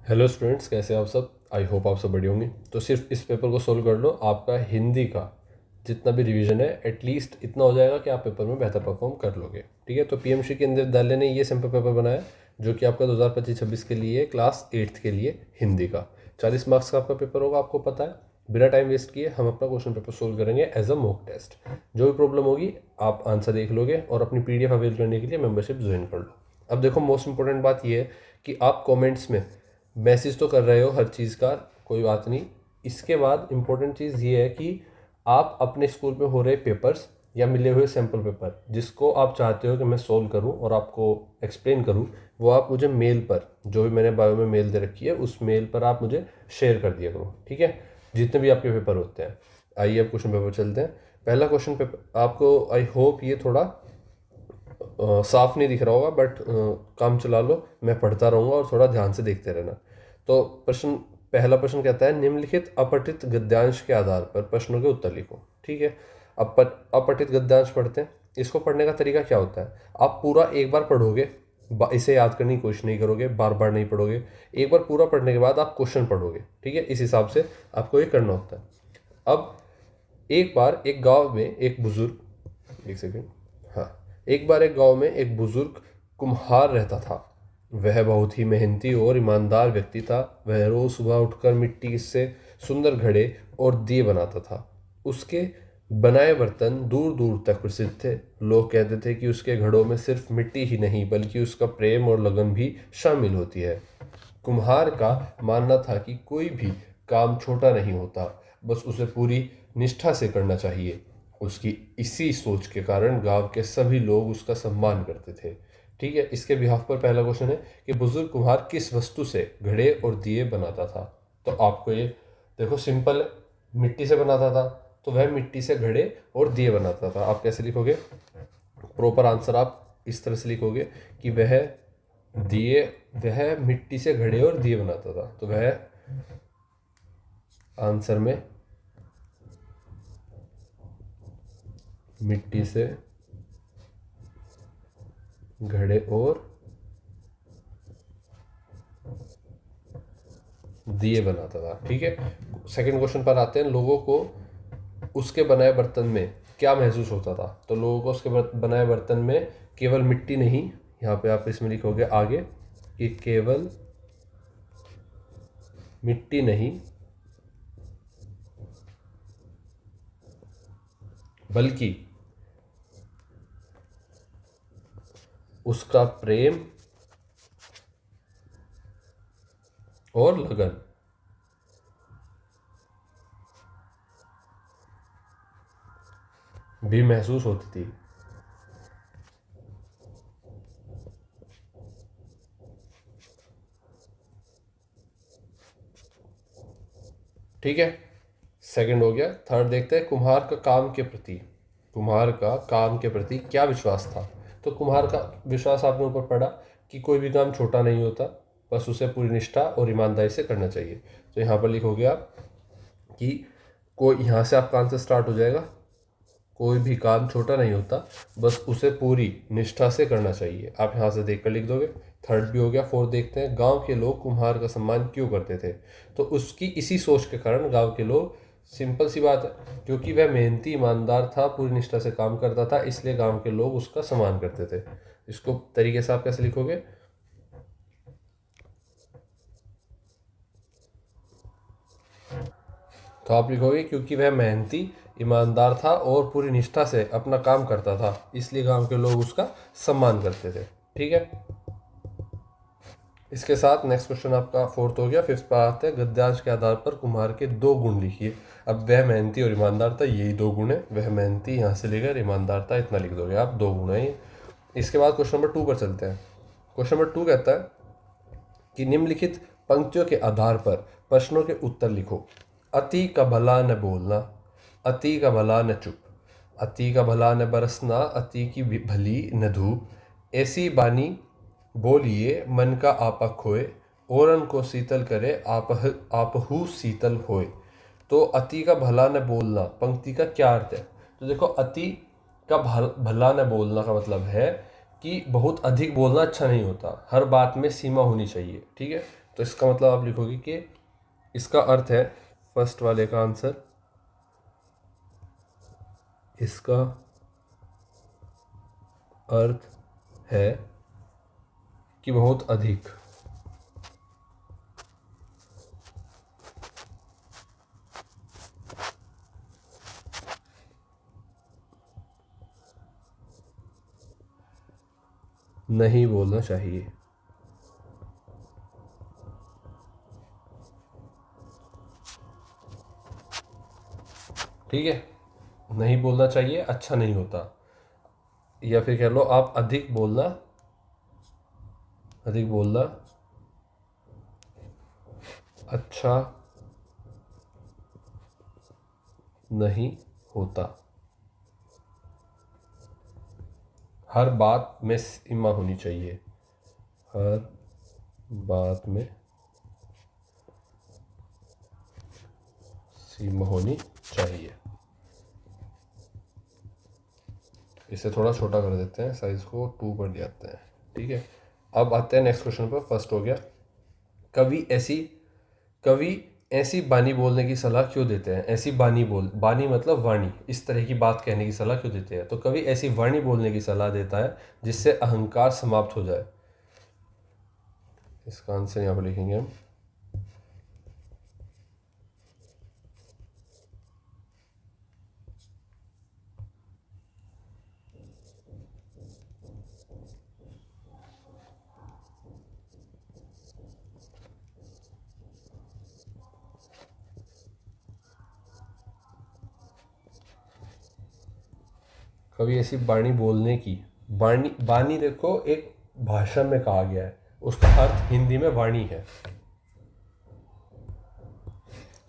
Hello students, कैसे हैं आप सब। आई होप आप सब बढ़िया होंगे। तो सिर्फ इस पेपर को सोल्व कर लो, आपका हिंदी का जितना भी रिवीजन है एटलीस्ट इतना हो जाएगा कि आप पेपर में बेहतर परफॉर्म कर लोगे। ठीक है, तो पीएमसी के अंदर दाले ने ये सिंपल पेपर बनाया जो कि आपका 2025-26 के लिए क्लास 8th के लिए हिंदी का 40 मार्क्स का आपका पेपर होगा। आपको पता है, बिना टाइम वेस्ट किए हम अपना क्वेश्चन पेपर सोल्व करेंगे एज अ मॉक टेस्ट। जो भी प्रॉब्लम होगी आप आंसर देख लोगे और अपनी पीडीएफ अवेल करने के लिए मेंबरशिप ज्वाइन कर लो। अब देखो, मोस्ट इंपॉर्टेंट बात यह है कि आप कमेंट्स में मैसेज तो कर रहे हो हर चीज़ का, कोई बात नहीं। इसके बाद इम्पोर्टेंट चीज़ ये है कि आप अपने स्कूल में हो रहे पेपर्स या मिले हुए सैम्पल पेपर जिसको आप चाहते हो कि मैं सोल्व करूं और आपको एक्सप्लेन करूं, वो आप मुझे मेल पर, जो भी मैंने बायो में मेल दे रखी है उस मेल पर आप मुझे शेयर कर दिया करो। ठीक है, जितने भी आपके पेपर होते हैं। आइए अब क्वेश्चन पेपर चलते हैं। पहला क्वेश्चन पेपर आपको, आई होप ये थोड़ा साफ नहीं दिख रहा होगा, बट काम चला लो, मैं पढ़ता रहूँगा और थोड़ा ध्यान से देखते रहना। तो पहला प्रश्न कहता है, निम्नलिखित अपठित गद्यांश के आधार पर प्रश्नों के उत्तर लिखो। ठीक है, अपठित गद्यांश पढ़ते हैं। इसको पढ़ने का तरीका क्या होता है, आप पूरा एक बार पढ़ोगे, इसे याद करने की कोशिश नहीं करोगे, बार बार नहीं पढ़ोगे। एक बार पूरा पढ़ने के बाद आप क्वेश्चन पढ़ोगे। ठीक है, इस हिसाब से आपको ये करना होता है। अब एक बार एक गांव में एक बुजुर्ग, एक सेकेंड, हाँ, एक बार एक गांव में एक बुजुर्ग कुम्हार रहता था। वह बहुत ही मेहनती और ईमानदार व्यक्ति था। वह रोज सुबह उठकर मिट्टी से सुंदर घड़े और दिए बनाता था। उसके बनाए बर्तन दूर दूर तक प्रसिद्ध थे। लोग कहते थे कि उसके घड़ों में सिर्फ मिट्टी ही नहीं बल्कि उसका प्रेम और लगन भी शामिल होती है। कुम्हार का मानना था कि कोई भी काम छोटा नहीं होता, बस उसे पूरी निष्ठा से करना चाहिए। उसकी इसी सोच के कारण गांव के सभी लोग उसका सम्मान करते थे। ठीक है, इसके बिहाफ पर पहला क्वेश्चन है कि बुजुर्ग कुम्हार किस वस्तु से घड़े और दिए बनाता था। तो आपको ये देखो, सिंपल है, मिट्टी से बनाता था, तो वह मिट्टी से घड़े और दिए बनाता था। आप कैसे लिखोगे, प्रॉपर आंसर आप इस तरह से लिखोगे कि दिए वह मिट्टी से घड़े और दिए बनाता था। तो वह आंसर में मिट्टी से घड़े और दिए बनाता था। ठीक है, सेकंड क्वेश्चन पर आते हैं। लोगों को उसके बनाए बर्तन में क्या महसूस होता था। तो लोगों को उसके बनाए बर्तन में केवल मिट्टी नहीं, यहाँ पे आप इसमें लिखोगे आगे कि केवल मिट्टी नहीं बल्कि उसका प्रेम और लगन भी महसूस होती थी। ठीक है, सेकंड हो गया। थर्ड देखते हैं, कुम्हार का काम के प्रति क्या विश्वास था। तो कुम्हार का विश्वास आपने ऊपर पढ़ा कि कोई भी काम छोटा नहीं होता, बस उसे पूरी निष्ठा और ईमानदारी से करना चाहिए। तो यहाँ पर लिखोगे आप कि कोई, यहाँ से आपका आंसर स्टार्ट हो जाएगा, कोई भी काम छोटा नहीं होता, बस उसे पूरी निष्ठा से करना चाहिए। आप यहाँ से देखकर लिख दोगे। थर्ड भी हो गया। फोर्थ देखते हैं, गांव के लोग कुम्हार का सम्मान क्यों करते थे। तो उसकी इसी सोच के कारण गांव के लोग, सिंपल सी बात है, क्योंकि वह मेहनती ईमानदार था, पूरी निष्ठा से काम करता था, इसलिए गांव के लोग उसका सम्मान करते थे। इसको तरीके से आप कैसे लिखोगे, तो आप लिखोगे क्योंकि वह मेहनती ईमानदार था और पूरी निष्ठा से अपना काम करता था, इसलिए गांव के लोग उसका सम्मान करते थे। ठीक है, इसके साथ नेक्स्ट क्वेश्चन आपका फोर्थ हो गया। फिफ्थ पर आते हैं, गद्यांश के आधार पर कुम्हार के 2 गुण लिखिए। अब वह मेहनती और ईमानदार था, यही 2 गुण है। वह मेहनती यहाँ से लेकर ईमानदार था, इतना लिख दोगे आप, 2 गुण है ये। इसके बाद क्वेश्चन नंबर 2 पर चलते हैं। क्वेश्चन नंबर 2 कहता है कि निम्नलिखित पंक्तियों के आधार पर प्रश्नों के उत्तर लिखो। अति का भला न बोलना, अति का भला न चुप, अति का भला न बरसना, अति की भली न धूप, ऐसी बानी बोलिए मन का आपा खोए, औरन को शीतल करे आपहु शीतल होए। तो अति का भला न बोलना पंक्ति का क्या अर्थ है। तो देखो, अति का भला न बोलना का मतलब है कि बहुत अधिक बोलना अच्छा नहीं होता, हर बात में सीमा होनी चाहिए। ठीक है, तो इसका मतलब आप लिखोगे कि इसका अर्थ है, फर्स्ट वाले का आंसर, इसका अर्थ है कि बहुत अधिक। नहीं बोलना चाहिए। ठीक है, नहीं बोलना चाहिए, अच्छा नहीं होता। या फिर कह लो आप अधिक बोलना अच्छा नहीं होता। हर बात में सीमा होनी चाहिए, हर बात में सीमा होनी चाहिए। इसे थोड़ा छोटा कर देते हैं, साइज को 2 कर दियाते हैं। ठीक है, अब आते हैं नेक्स्ट क्वेश्चन पर। फर्स्ट हो गया, कवि ऐसी बानी बोलने की सलाह क्यों देते हैं। ऐसी बानी मतलब वाणी, इस तरह की बात कहने की सलाह क्यों देते हैं। तो कवि ऐसी वाणी बोलने की सलाह देता है जिससे अहंकार समाप्त हो जाए। इसका आंसर यहाँ पर लिखेंगे हम। कभी ऐसी बाणी बोलने की, बानी देखो एक भाषा में कहा गया है, उसका अर्थ हिंदी में वाणी है।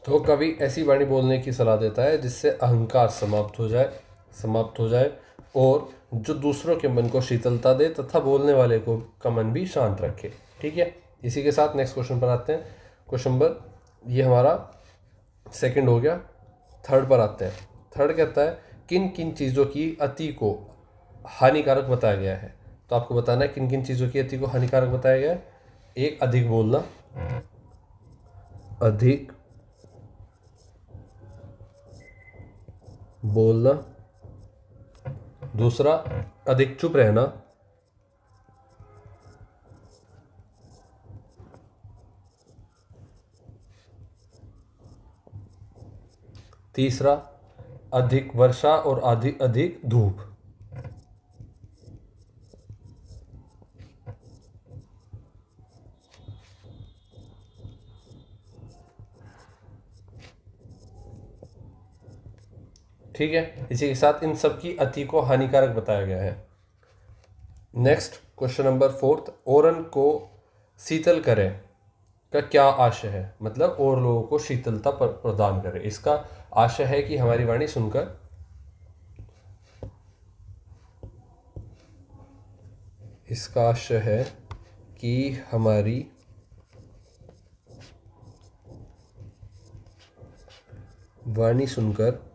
तो कभी ऐसी वाणी बोलने की सलाह देता है जिससे अहंकार समाप्त हो जाए और जो दूसरों के मन को शीतलता दे तथा बोलने वाले को का मन भी शांत रखे। ठीक है, इसी के साथ नेक्स्ट क्वेश्चन पर आते हैं। क्वेश्चन नंबर, ये हमारा सेकंड हो गया। थर्ड पर आते हैं। थर्ड कहता है किन किन चीज़ों की अति को हानिकारक बताया गया है। तो आपको बताना है किन किन चीज़ों की अति को हानिकारक बताया गया है। एक, अधिक बोलना, दूसरा अधिक चुप रहना, तीसरा अधिक वर्षा और अधिक धूप। ठीक है, इसी के साथ इन सब की अति को हानिकारक बताया गया है। नेक्स्ट क्वेश्चन नंबर 4, औरन को शीतल करें का क्या आशय है। मतलब और लोगों को शीतलता प्रदान करे। इसका आशय है कि हमारी वाणी सुनकर इसका आशय है कि हमारी वाणी सुनकर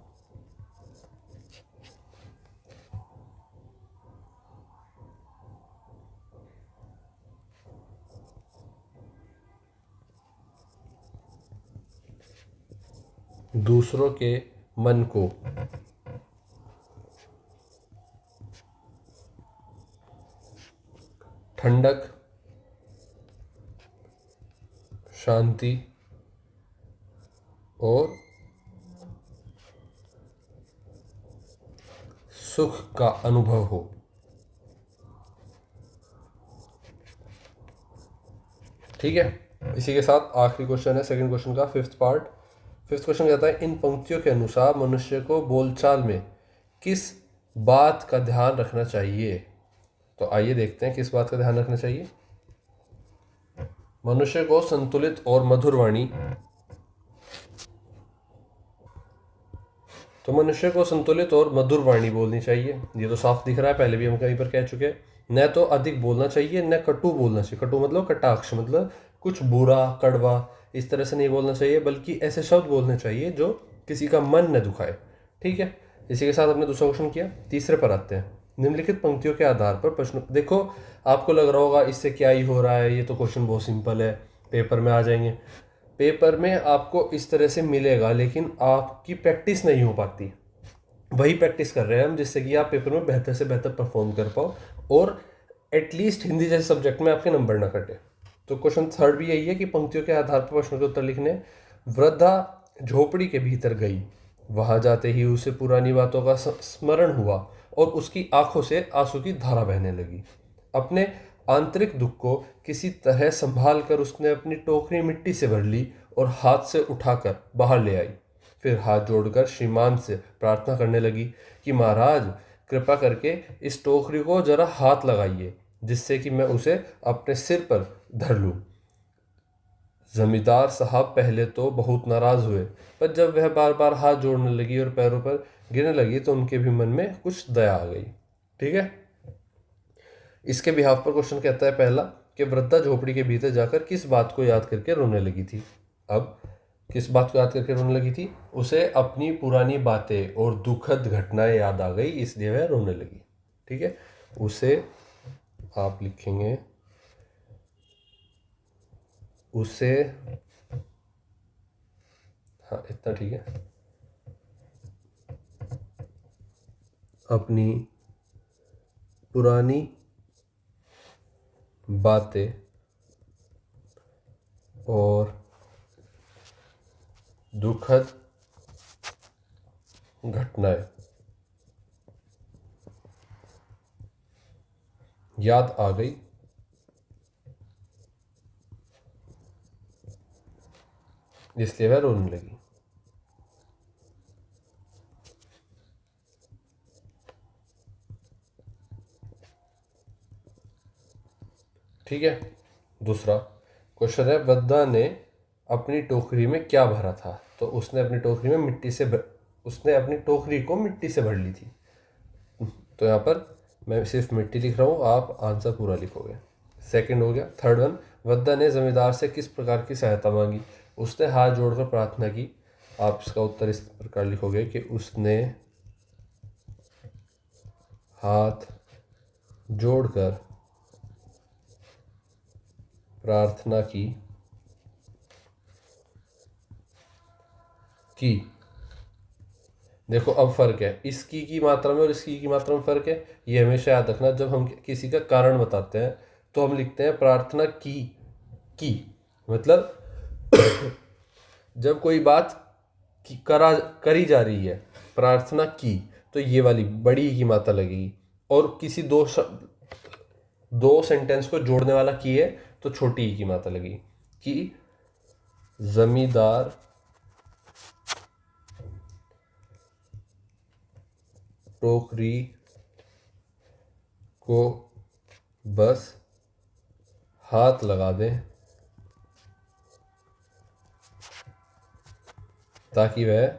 दूसरों के मन को ठंडक, शांति और सुख का अनुभव हो। ठीक है, इसी के साथ आखिरी क्वेश्चन है सेकंड क्वेश्चन का, फिफ्थ पार्ट। फिफ्थ क्वेश्चन कहता है इन पंक्तियों के अनुसार मनुष्य को बोलचाल में किस बात का ध्यान रखना चाहिए। तो आइए देखते हैं किस बात का ध्यान रखना चाहिए। मनुष्य को संतुलित और मधुर वाणी, तो मनुष्य को संतुलित और मधुर वाणी बोलनी चाहिए। ये तो साफ दिख रहा है, पहले भी हम कहीं पर कह चुके हैं। न तो अधिक बोलना चाहिए, न कटु बोलना चाहिए। कटु मतलब कटाक्ष, मतलब कुछ बुरा, कड़वा, इस तरह से नहीं बोलना चाहिए, बल्कि ऐसे शब्द बोलने चाहिए जो किसी का मन न दुखाए। ठीक है, इसी के साथ हमने दूसरा क्वेश्चन किया। तीसरे पर आते हैं। निम्नलिखित पंक्तियों के आधार पर प्रश्न, देखो आपको लग रहा होगा इससे क्या ही हो रहा है, ये तो क्वेश्चन बहुत सिंपल है। पेपर में आ जाएंगे। पेपर में आपको इस तरह से मिलेगा, लेकिन आपकी प्रैक्टिस नहीं हो पाती। वही प्रैक्टिस कर रहे हैं हम जिससे कि आप पेपर में बेहतर से बेहतर परफॉर्म कर पाओ और एटलीस्ट हिंदी जैसे सब्जेक्ट में आपके नंबर ना कटे। तो क्वेश्चन थर्ड भी यही है कि पंक्तियों के आधार पर प्रश्न के उत्तर लिखने। वृद्धा झोपड़ी के भीतर गई, वहां जाते ही उसे पुरानी बातों का स्मरण हुआ और उसकी आंखों से आंसू की धारा बहने लगी। अपने आंतरिक दुख को किसी तरह संभाल कर उसने अपनी टोकरी मिट्टी से भर ली और हाथ से उठाकर बाहर ले आई। फिर हाथ जोड़कर श्रीमान से प्रार्थना करने लगी कि महाराज, कृपा करके इस टोकरी को जरा हाथ लगाइए जिससे कि मैं उसे अपने सिर पर धर लूं। जमींदार साहब पहले तो बहुत नाराज हुए, पर जब वह बार बार हाथ जोड़ने लगी और पैरों पर गिरने लगी तो उनके भी मन में कुछ दया आ गई। ठीक है, इसके बिहाफ पर क्वेश्चन कहता है पहला कि वृद्धा झोपड़ी के भीतर जाकर किस बात को याद करके रोने लगी थी। अब किस बात को याद करके रोने लगी थी? उसे अपनी पुरानी बातें और दुखद घटनाएं याद आ गई, इसलिए वह रोने लगी। ठीक है, उसे आप लिखेंगे, उसे, हाँ इतना ठीक है, अपनी पुरानी बातें और दुखद घटनाएं याद आ गई, इसलिए वह रोने लगी। ठीक है, दूसरा क्वेश्चन है वृद्धा ने अपनी टोकरी में क्या भरा था? तो उसने अपनी टोकरी में उसने अपनी टोकरी को मिट्टी से भर ली थी। तो यहाँ पर मैं सिर्फ मिट्टी लिख रहा हूँ, आप आंसर पूरा लिखोगे। सेकंड हो गया। थर्ड वन, वृद्धा ने जमींदार से किस प्रकार की सहायता मांगी? उसने हाथ जोड़कर प्रार्थना की। आप इसका उत्तर इस प्रकार लिखोगे कि उसने हाथ जोड़कर प्रार्थना की। देखो अब फर्क है, इसकी की मात्रा में और इसकी की मात्रा में फर्क है, ये हमेशा याद रखना। जब हम किसी का कारण बताते हैं तो हम लिखते हैं प्रार्थना की मतलब जब कोई बात करी जा रही है, प्रार्थना की, तो ये वाली बड़ी की मात्रा लगेगी। और किसी दो सेंटेंस को जोड़ने वाला की है तो छोटी की मात्रा लगेगी। कि जमींदार टोकरी को बस हाथ लगा दें ताकि वह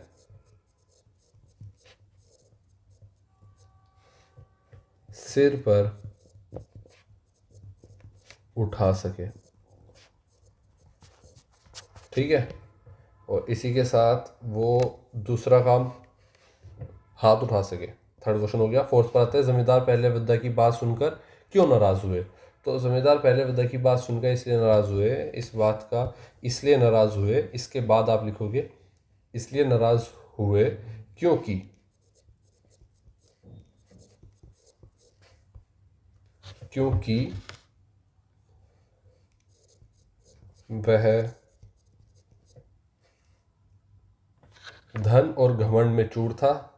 सिर पर उठा सके। ठीक है, और इसी के साथ वो दूसरा काम हाथ उठा सके। थर्ड क्वेश्चन हो गया। फोर्थ पर आते हैं, जमींदार पहले वृद्धा की बात सुनकर क्यों नाराज हुए? तो जमींदार पहले वृद्धा की बात सुनकर इसलिए नाराज हुए, इस बात का इसलिए नाराज हुए, इसके बाद आप लिखोगे इसलिए नाराज हुए क्योंकि वह धन और घमंड में चूर था।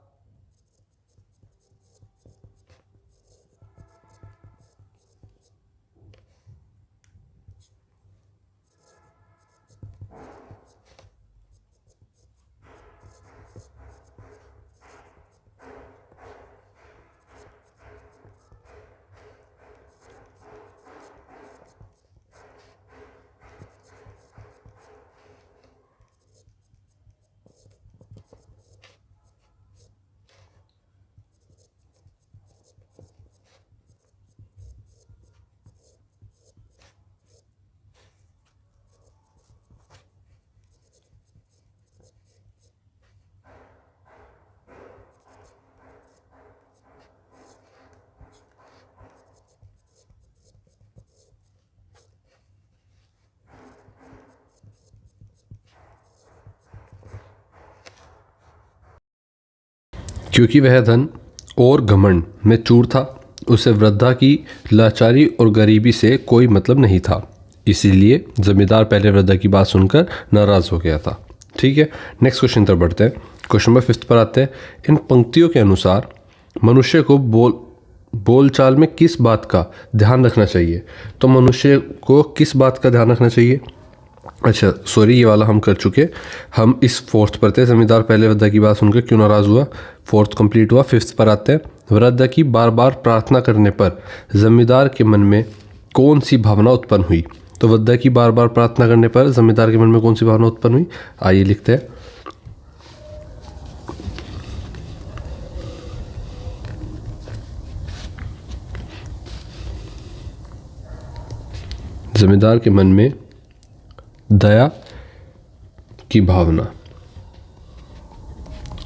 क्योंकि वह धन और घमंड में चूर था, उसे वृद्धा की लाचारी और गरीबी से कोई मतलब नहीं था। इसीलिए जमींदार पहले वृद्धा की बात सुनकर नाराज हो गया था। ठीक है, नेक्स्ट क्वेश्चन तरफ बढ़ते हैं। क्वेश्चन नंबर 5 पर आते हैं। इन पंक्तियों के अनुसार मनुष्य को बोलचाल में किस बात का ध्यान रखना चाहिए? तो मनुष्य को किस बात का ध्यान रखना चाहिए? अच्छा सॉरी, ये वाला हम कर चुके। हम इस 4th पर थे, जमींदार पहले वृद्धा की बात सुनकर क्यों नाराज हुआ। 4th कंप्लीट हुआ। 5th पर आते हैं। वृद्धा की बार बार प्रार्थना करने पर जमींदार के मन में कौन सी भावना उत्पन्न हुई? तो वृद्धा की बार बार प्रार्थना करने पर जमींदार के मन में कौन सी भावना उत्पन्न हुई? आइए लिखते हैं। जमींदार के मन में दया की भावना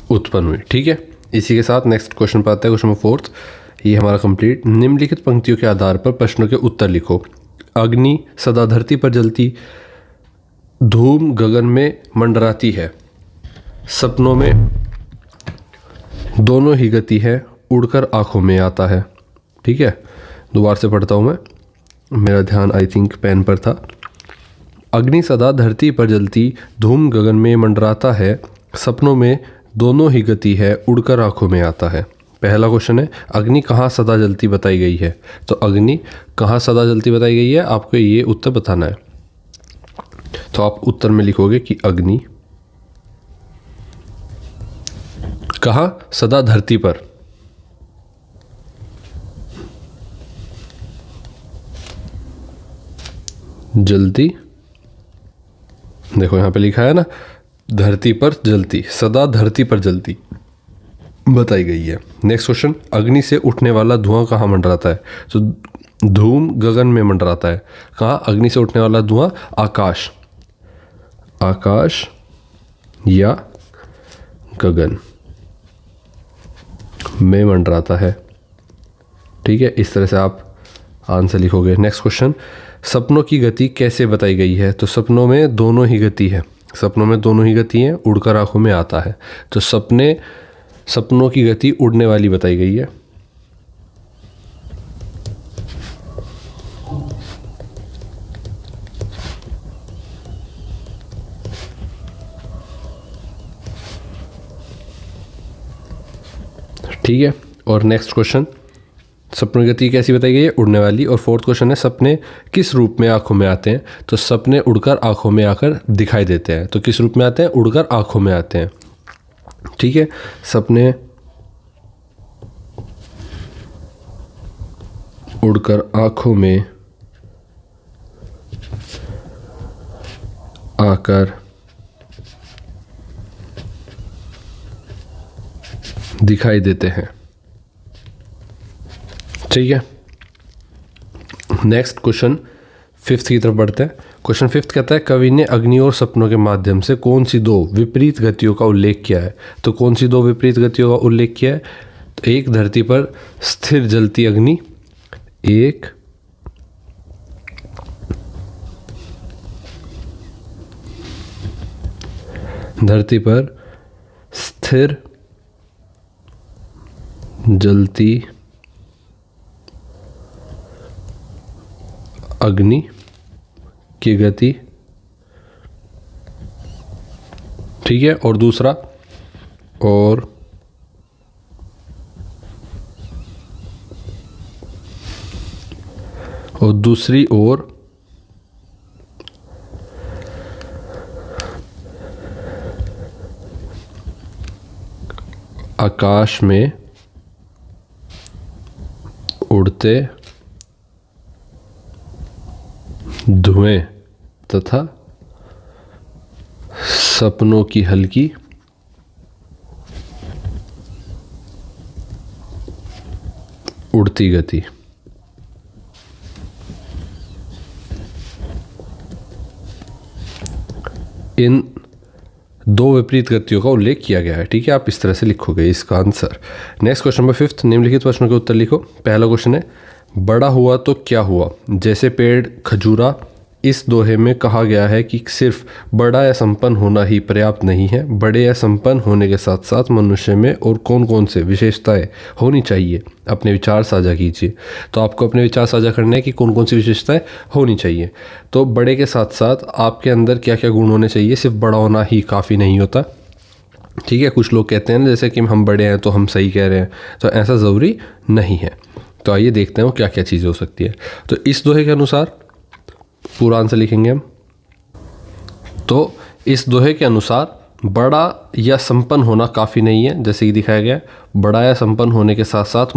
उत्पन्न हुई। ठीक है, इसी के साथ नेक्स्ट क्वेश्चन पर आता है। क्वेश्चन नंबर 4th, ये हमारा कंप्लीट। निम्नलिखित पंक्तियों के आधार पर प्रश्नों के उत्तर लिखो। अग्नि सदा धरती पर जलती, धूम गगन में मंडराती है, सपनों में दोनों ही गति है, उड़कर आंखों में आता है। ठीक है, दोबारा से पढ़ता हूँ मैं, मेरा ध्यान आई थिंक पेन पर था। अग्नि सदा धरती पर जलती, धूम गगन में मंडराता है, सपनों में दोनों ही गति है, उड़कर आंखों में आता है। पहला क्वेश्चन है, अग्नि कहाँ सदा जलती बताई गई है? तो अग्नि कहाँ सदा जलती बताई गई है, आपको ये उत्तर बताना है। तो आप उत्तर में लिखोगे कि अग्नि कहाँ सदा धरती पर जलती, देखो यहाँ पे लिखा है ना, धरती पर जलती, सदा धरती पर जलती बताई गई है। नेक्स्ट क्वेश्चन, अग्नि से उठने वाला धुआं कहाँ मंडराता है? तो धूम गगन में मंडराता है। कहाँ? अग्नि से उठने वाला धुआं आकाश, आकाश या गगन में मंडराता है। ठीक है, इस तरह से आप आंसर लिखोगे। नेक्स्ट क्वेश्चन, सपनों की गति कैसे बताई गई है? तो सपनों में दोनों ही गति है, सपनों में दोनों ही गति है, उड़कर आंखों में आता है। तो सपनों की गति उड़ने वाली बताई गई है। ठीक है, और नेक्स्ट क्वेश्चन, सपनों की गति कैसी बताई गई है? उड़ने वाली। और 4th क्वेश्चन है, सपने किस रूप में आंखों में आते हैं? तो सपने उड़कर आंखों में आकर दिखाई देते हैं। तो किस रूप में आते हैं? उड़कर आंखों में आते हैं। ठीक है, सपने उड़कर आंखों में आकर दिखाई देते हैं। ठीक है, नेक्स्ट क्वेश्चन 5th की तरफ बढ़ते हैं। क्वेश्चन 5th कहता है, कवि ने अग्नि और सपनों के माध्यम से कौन सी दो विपरीत गतियों का उल्लेख किया है? तो कौन सी दो विपरीत गतियों का उल्लेख किया है? तो एक, धरती पर स्थिर जलती अग्नि, एक धरती पर स्थिर जलती अग्नि की गति। ठीक है, और दूसरा, और दूसरी ओर आकाश में उड़ते धुएं तथा सपनों की हल्की उड़ती गति। इन दो विपरीत गतियों का उल्लेख किया गया है। ठीक है, आप इस तरह से लिखोगे इसका आंसर। नेक्स्ट क्वेश्चन नंबर 5, निम्नलिखित प्रश्नों के उत्तर लिखो। पहला क्वेश्चन है, बड़ा हुआ तो क्या हुआ? जैसे पेड़ खजूरा इस दोहे में कहा गया है कि सिर्फ बड़ा या संपन्न होना ही पर्याप्त नहीं है, बड़े या संपन्न होने के साथ साथ मनुष्य में और कौन कौन से विशेषताएं होनी चाहिए, अपने विचार साझा कीजिए। तो आपको अपने विचार साझा करने हैं कि कौन कौन सी विशेषताएं होनी चाहिए। तो बड़े के साथ साथ आपके अंदर क्या क्या गुण होने चाहिए, सिर्फ बड़ा होना ही काफ़ी नहीं होता। ठीक है, कुछ लोग कहते हैं ना जैसे कि हम बड़े हैं तो हम सही कह रहे हैं, तो ऐसा ज़रूरी नहीं है। तो आइए देखते हैं वो क्या क्या चीज़ें हो सकती है। तो इस दोहे के अनुसार पूरा आंसर लिखेंगे हम। तो इस दोहे के अनुसार बड़ा या संपन्न होना काफ़ी नहीं है, जैसे कि दिखाया गया है। बड़ा या संपन्न होने के साथ साथ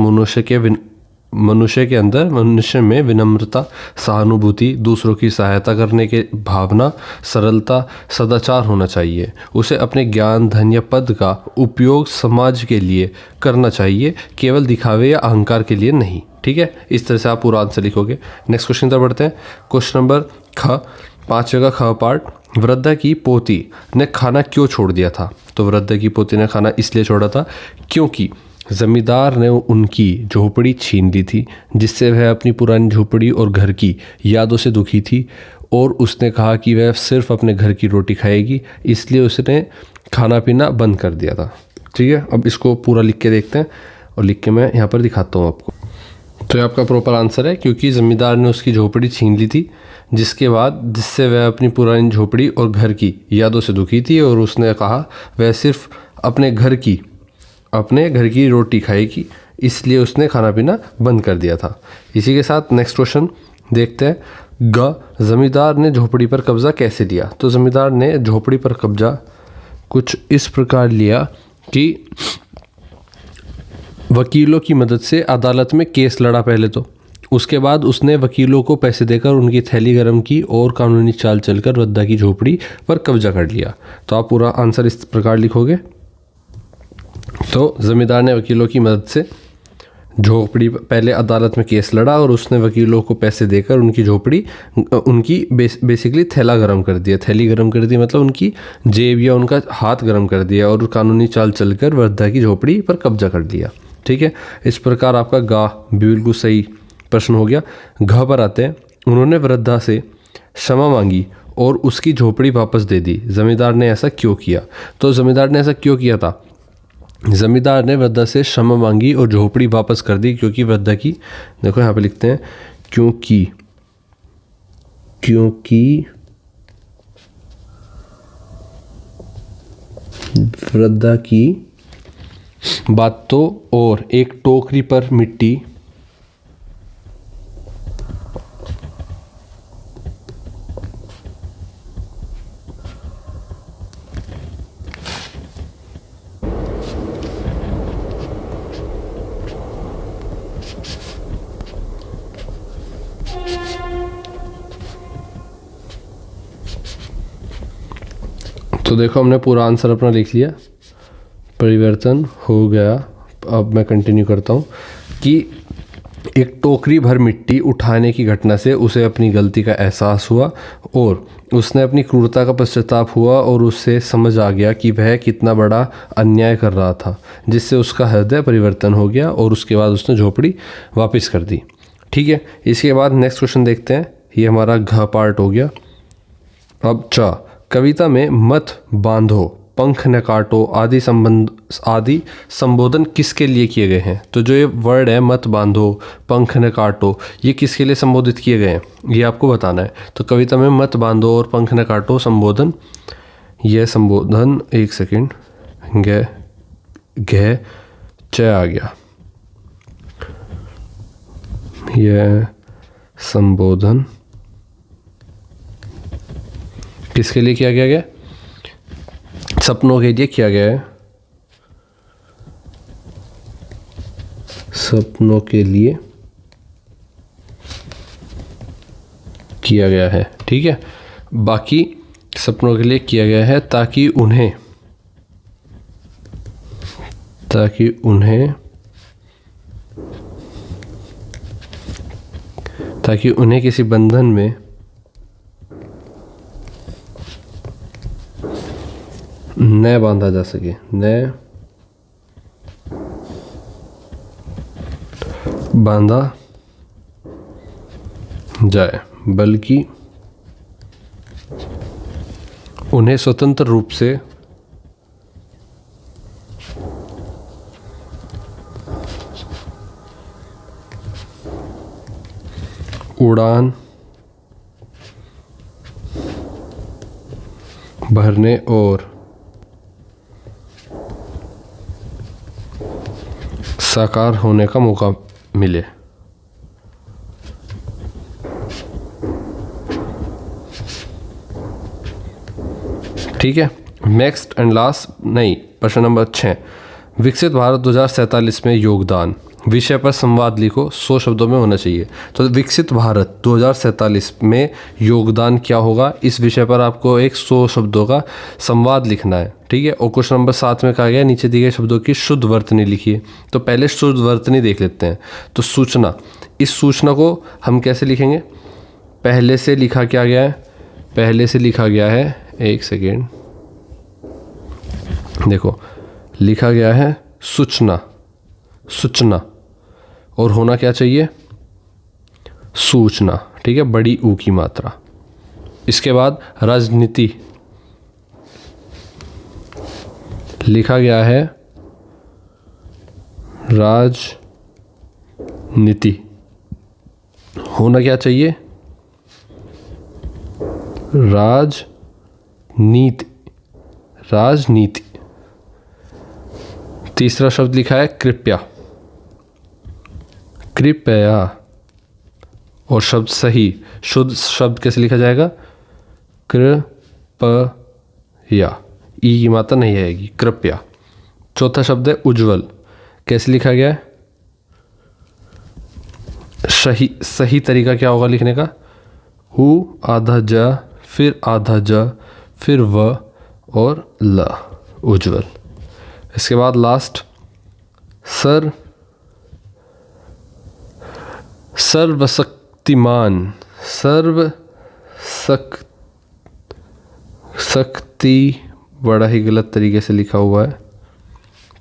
मनुष्य में विनम्रता, सहानुभूति, दूसरों की सहायता करने की भावना, सरलता, सदाचार होना चाहिए। उसे अपने ज्ञान, धन या पद का उपयोग समाज के लिए करना चाहिए, केवल दिखावे या अहंकार के लिए नहीं। ठीक है, इस तरह से आप पूरा आंसर लिखोगे। नेक्स्ट क्वेश्चन तरफ बढ़ते हैं। क्वेश्चन नंबर ख, 5 का ख पार्ट, वृद्धा की पोती ने खाना क्यों छोड़ दिया था। तो वृद्धा की पोती ने खाना इसलिए छोड़ा था क्योंकि जमींदार ने उनकी झोपड़ी छीन ली थी, जिससे वह अपनी पुरानी झोपड़ी और घर की यादों से दुखी थी, और उसने कहा कि वह सिर्फ अपने घर की रोटी खाएगी, इसलिए उसने खाना पीना बंद कर दिया था। ठीक है, अब इसको पूरा लिख के देखते हैं और लिख के मैं यहाँ पर दिखाता हूँ आपको। तो ये आपका प्रॉपर आंसर है, क्योंकि ज़मींदार ने उसकी झोपड़ी छीन ली थी, जिससे वह अपनी पुरानी झोपड़ी और घर की यादों से दुखी थी, और उसने कहा वह सिर्फ अपने घर की रोटी खाएगी, इसलिए उसने खाना पीना बंद कर दिया था। इसी के साथ नेक्स्ट क्वेश्चन देखते हैं। ग, ज़मींदार ने झोपड़ी पर कब्जा कैसे लिया। तो ज़मींदार ने झोपड़ी पर कब्जा कुछ इस प्रकार लिया कि वकीलों की मदद से अदालत में केस लड़ा पहले तो, उसके बाद उसने वकीलों को पैसे देकर उनकी थैली गर्म की और कानूनी चाल चलकर वृद्धा की झोपड़ी पर कब्जा कर लिया। तो आप पूरा आंसर इस प्रकार लिखोगे। तो ज़मींदार ने वकीलों की मदद से झोपड़ी पहले अदालत में केस लड़ा, और उसने वकीलों को पैसे देकर उनकी बेसिकली थैला गर्म कर दिया। थैली गर्म कर दी मतलब उनकी जेब या उनका हाथ गर्म कर दिया, और कानूनी चाल चलकर वृद्धा की झोपड़ी पर कब्जा कर लिया। ठीक है, इस प्रकार आपका गा बिल्कुल सही प्रश्न हो गया। घ पर आते हैं। उन्होंने वृद्धा से क्षमा मांगी और उसकी झोपड़ी वापस दे दी। ज़मींदार ने ऐसा क्यों किया। तो ज़मींदार ने ऐसा क्यों किया था। ज़मींदार ने वृद्धा से क्षमा मांगी और झोपड़ी वापस कर दी क्योंकि वृद्धा की, देखो यहाँ पे लिखते हैं, क्योंकि वृद्धा की बातों और एक टोकरी पर मिट्टी तो देखो हमने पूरा आंसर अपना लिख लिया, परिवर्तन हो गया। अब मैं कंटिन्यू करता हूँ कि एक टोकरी भर मिट्टी उठाने की घटना से उसे अपनी गलती का एहसास हुआ और उसने अपनी क्रूरता का पश्चाताप हुआ और उससे समझ आ गया कि वह कितना बड़ा अन्याय कर रहा था, जिससे उसका हृदय परिवर्तन हो गया और उसके बाद उसने झोपड़ी वापस कर दी। ठीक है, इसके बाद नेक्स्ट क्वेश्चन देखते हैं। ये हमारा घ पार्ट हो गया। अब च, कविता में मत बांधो, पंख न काटो आदि संबोधन किसके लिए किए गए हैं। तो जो ये वर्ड है मत बांधो, पंख न काटो, ये किसके लिए संबोधित किए गए हैं ये आपको बताना है। तो कविता में मत बांधो और पंख न काटो संबोधन, यह संबोधन, एक सेकेंड, घ च आ गया, यह संबोधन किसके लिए किया गया? सपनों के लिए किया गया है, सपनों के लिए किया गया है। ठीक है, बाकी सपनों के लिए किया गया है ताकि उन्हें किसी बंधन में न बांधा जा सके, न बांधा जाए, बल्कि उन्हें स्वतंत्र रूप से उड़ान भरने और साकार होने का मौका मिले। ठीक है, नेक्स्ट एंड लास्ट नहीं, प्रश्न नंबर 6, विकसित भारत 2047 में योगदान विषय पर संवाद लिखो, 100 शब्दों में होना चाहिए। तो विकसित भारत 2047 में योगदान क्या होगा, इस विषय पर आपको एक 100 शब्दों का संवाद लिखना है। ठीक है, और क्वेश्चन नंबर 7 में कहा गया नीचे दिए गए शब्दों की शुद्ध वर्तनी लिखिए। तो पहले शुद्ध वर्तनी देख लेते हैं। तो सूचना, इस सूचना को हम कैसे लिखेंगे, पहले से लिखा क्या गया है, पहले से लिखा गया है, एक सेकेंड, देखो लिखा गया है सूचना, सूचना, और होना क्या चाहिए, सूचना। ठीक है, बड़ी ऊ की मात्रा। इसके बाद राजनीति, लिखा गया है राजनीति, होना क्या चाहिए, राजनीति, राजनीति। तीसरा शब्द लिखा है कृपया, कृपया, और शब्द सही, शुद्ध शब्द कैसे लिखा जाएगा, कृपया, ई की मात्रा नहीं आएगी, कृपया। चौथा शब्द है उज्जवल, कैसे लिखा गया है, सही, सही तरीका क्या होगा लिखने का, उ आधा ज, फिर आधा ज, फिर व और ल, उज्जवल। इसके बाद लास्ट सर्वशक्तिमान, शक्ति बड़ा ही गलत तरीके से लिखा हुआ है।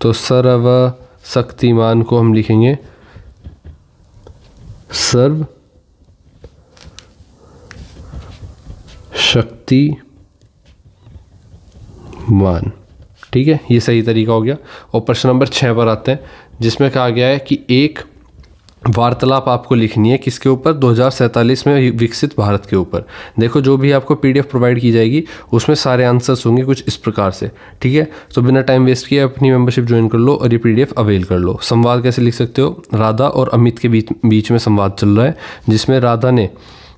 तो सर्वशक्तिमान को हम लिखेंगे सर्वशक्तिमान। ठीक है, ये सही तरीका हो गया। और प्रश्न नंबर 6 पर आते हैं, जिसमें कहा गया है कि एक वार्तालाप आपको लिखनी है किसके ऊपर, 2047 में विकसित भारत के ऊपर। देखो जो भी आपको PDF प्रोवाइड की जाएगी उसमें सारे आंसर्स होंगे कुछ इस प्रकार से। ठीक है, तो बिना टाइम वेस्ट किए अपनी मेंबरशिप ज्वाइन कर लो और ये PDF अवेल कर लो। संवाद कैसे लिख सकते हो, राधा और अमित के बीच में संवाद चल रहा है, जिसमें राधा ने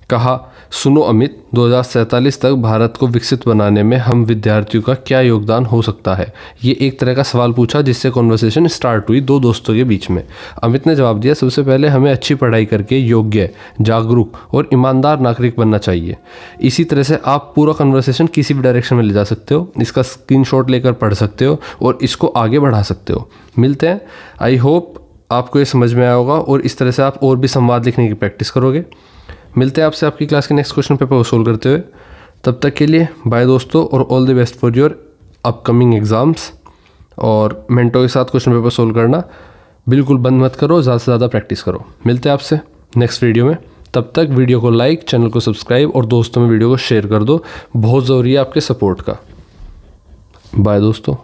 कहा, सुनो अमित, 2047 तक भारत को विकसित बनाने में हम विद्यार्थियों का क्या योगदान हो सकता है। ये एक तरह का सवाल पूछा जिससे कॉन्वर्सेशन स्टार्ट हुई दो दोस्तों के बीच में। अमित ने जवाब दिया, सबसे पहले हमें अच्छी पढ़ाई करके योग्य, जागरूक और ईमानदार नागरिक बनना चाहिए। इसी तरह से आप पूरा कन्वर्सेशन किसी भी डायरेक्शन में ले जा सकते हो, इसका स्क्रीनशॉट लेकर पढ़ सकते हो और इसको आगे बढ़ा सकते हो। मिलते हैं, आई होप आपको ये समझ में आया होगा और इस तरह से आप और भी संवाद लिखने की प्रैक्टिस करोगे। मिलते हैं आपसे आपकी क्लास के नेक्स्ट क्वेश्चन पेपर को सोल्व करते हुए। तब तक के लिए बाय दोस्तों, और all the best for your upcoming exams. और मेंटो के साथ क्वेश्चन पेपर सोल्व करना बिल्कुल बंद मत करो, ज़्यादा से ज़्यादा प्रैक्टिस करो। मिलते हैं आपसे नेक्स्ट वीडियो में। तब तक वीडियो को लाइक, चैनल को सब्सक्राइब और दोस्तों में वीडियो को शेयर कर दो, बहुत ज़रूरी है आपके सपोर्ट का। बाय दोस्तों।